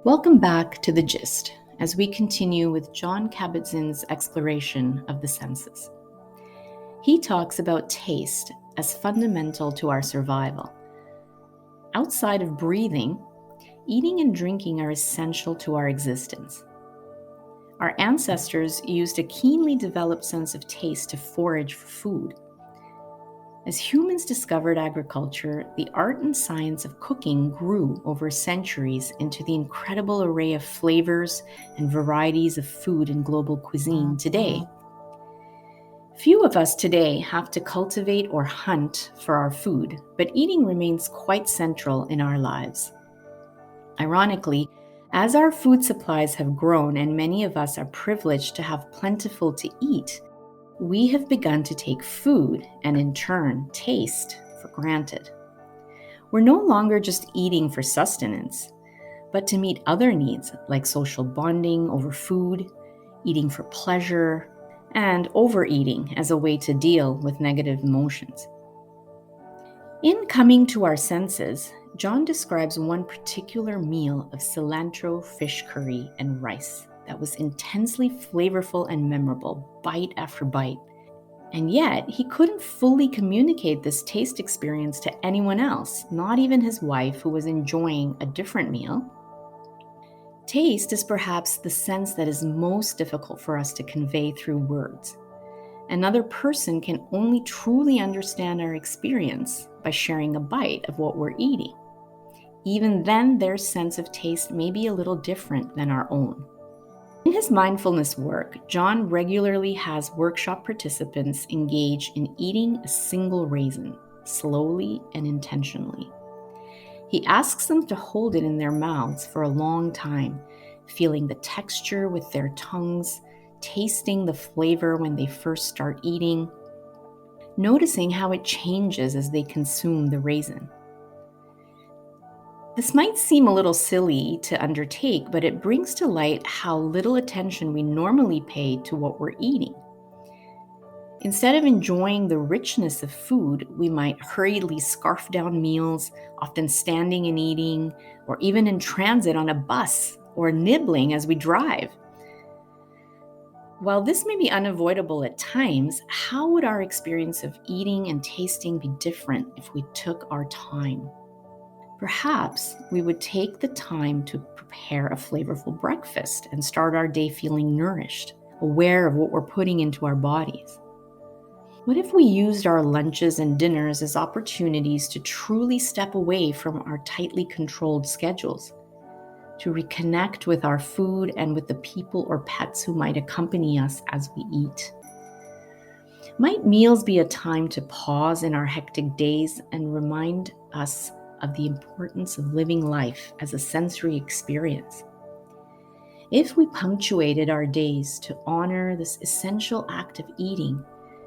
Welcome back to The Gist, as we continue with John Kabat-Zinn's exploration of the senses. He talks about taste as fundamental to our survival. Outside of breathing, eating and drinking are essential to our existence. Our ancestors used a keenly developed sense of taste to forage for food. As humans discovered agriculture, the art and science of cooking grew over centuries into the incredible array of flavors and varieties of food in global cuisine today. Few of us today have to cultivate or hunt for our food, but eating remains quite central in our lives. Ironically, as our food supplies have grown and many of us are privileged to have plentiful to eat, we have begun to take food and in turn taste for granted. We're no longer just eating for sustenance, but to meet other needs like social bonding over food, eating for pleasure, and overeating as a way to deal with negative emotions. In Coming to Our Senses, John describes one particular meal of cilantro fish curry and rice that was intensely flavorful and memorable, bite after bite. And yet, he couldn't fully communicate this taste experience to anyone else, not even his wife, who was enjoying a different meal. Taste is perhaps the sense that is most difficult for us to convey through words. Another person can only truly understand our experience by sharing a bite of what we're eating. Even then, their sense of taste may be a little different than our own. In his mindfulness work, John regularly has workshop participants engage in eating a single raisin, slowly and intentionally. He asks them to hold it in their mouths for a long time, feeling the texture with their tongues, tasting the flavor when they first start eating, noticing how it changes as they consume the raisin. This might seem a little silly to undertake, but it brings to light how little attention we normally pay to what we're eating. Instead of enjoying the richness of food, we might hurriedly scarf down meals, often standing and eating, or even in transit on a bus, or nibbling as we drive. While this may be unavoidable at times, how would our experience of eating and tasting be different if we took our time? Perhaps we would take the time to prepare a flavorful breakfast and start our day feeling nourished, aware of what we're putting into our bodies. What if we used our lunches and dinners as opportunities to truly step away from our tightly controlled schedules, to reconnect with our food and with the people or pets who might accompany us as we eat? Might meals be a time to pause in our hectic days and remind us of the importance of living life as a sensory experience? If we punctuated our days to honor this essential act of eating,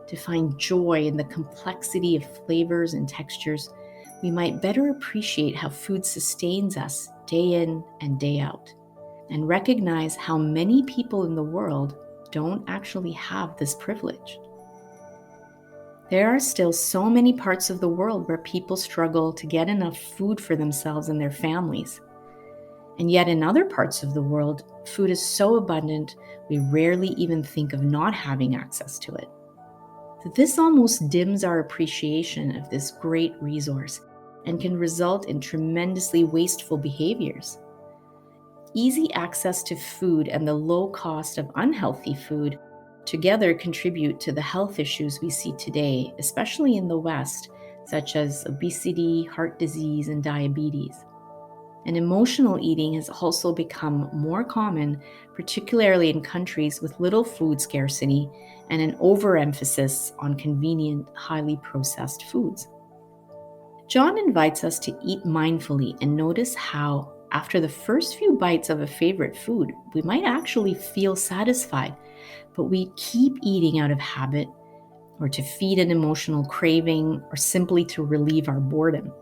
to find joy in the complexity of flavors and textures, we might better appreciate how food sustains us day in and day out, and recognize how many people in the world don't actually have this privilege. There are still so many parts of the world where people struggle to get enough food for themselves and their families. And yet in other parts of the world, food is so abundant, we rarely even think of not having access to it. So this almost dims our appreciation of this great resource and can result in tremendously wasteful behaviors. Easy access to food and the low cost of unhealthy food together contribute to the health issues we see today, especially in the West, such as obesity, heart disease, and diabetes. And emotional eating has also become more common, particularly in countries with little food scarcity and an overemphasis on convenient, highly processed foods. John invites us to eat mindfully and notice how, after the first few bites of a favorite food, we might actually feel satisfied, but we keep eating out of habit or to feed an emotional craving or simply to relieve our boredom.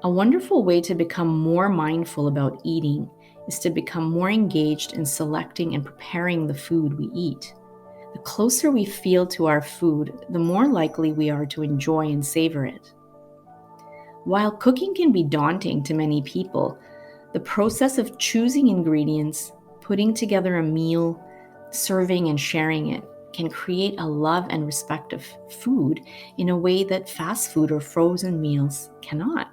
A wonderful way to become more mindful about eating is to become more engaged in selecting and preparing the food we eat. The closer we feel to our food, the more likely we are to enjoy and savor it. While cooking can be daunting to many people, The process of choosing ingredients, putting together a meal, serving and sharing it can create a love and respect of food in a way that fast food or frozen meals cannot.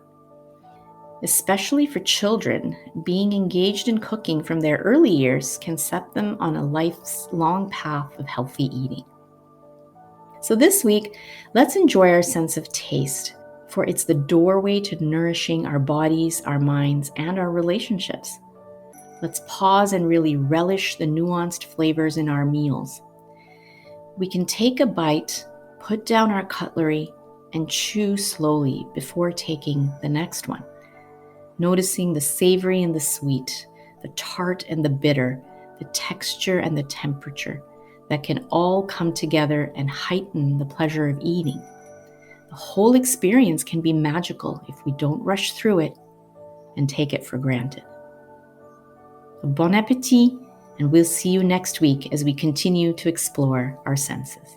Especially for children, being engaged in cooking from their early years can set them on a lifelong path of healthy eating. So this week, let's enjoy our sense of taste, for it's the doorway to nourishing our bodies, our minds, and our relationships. Let's pause and really relish the nuanced flavors in our meals. We can take a bite, put down our cutlery, and chew slowly before taking the next one, noticing the savory and the sweet, the tart and the bitter, the texture and the temperature that can all come together and heighten the pleasure of eating. The whole experience can be magical if we don't rush through it and take it for granted. So bon appétit, and we'll see you next week as we continue to explore our senses.